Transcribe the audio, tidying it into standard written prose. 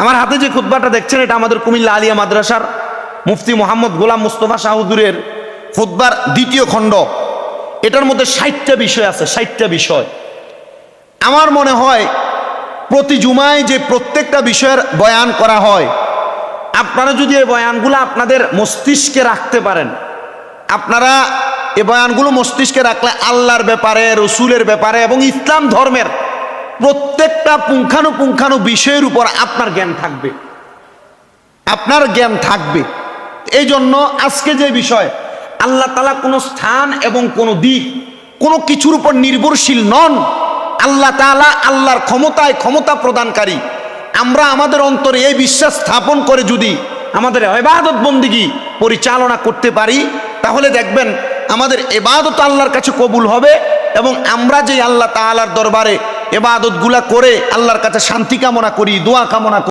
আমার হাতে যে খুতবাটা দেখছেন এটা আমাদের কুমিল্লা আলিয়া মাদ্রাসার মুফতি মোহাম্মদ গোলাম মুস্তফা শাহুদুরের খুতবার দ্বিতীয় খণ্ড। এটার মধ্যে 60টা বিষয় আছে, 60টা বিষয়। আমার মনে হয় প্রতি জুমায় যে প্রত্যেকটা বিষয়ের বয়ান করা হয়, আপনারা যদি এই বয়ানগুলো আপনাদের মস্তিষ্কে রাখতে পারেন, আপনারা এই বয়ানগুলো মস্তিষ্কে রাখলে আল্লাহর ব্যাপারে, রসুলের ব্যাপারে এবং ইসলাম ধর্মের প্রত্যেকটা পুঙ্খানুপুঙ্খানু বিষয়ের উপর আপনার জ্ঞান থাকবে, আপনার জ্ঞান থাকবে। এই জন্য আজকে যে বিষয়, আল্লাহ তাআলা কোনো স্থান এবং কোনো দিক, কোনো কিছুর উপর নির্ভরশীল নন। আল্লাহ তাআলা আল্লাহর ক্ষমতায় ক্ষমতা প্রদানকারী। আমরা আমাদের অন্তরে এই বিশ্বাস স্থাপন করে যদি আমাদের ইবাদত বন্দেগী পরিচালনা করতে পারি, তাহলে দেখবেন আমাদের ইবাদত আল্লাহর কাছে কবুল হবে এবং আমরা যে আল্লাহ তাআলার দরবারে ইবাদতগুলা করে আল্লাহর কাছে শান্তি কামনা করি, দোয়া কামনা করি।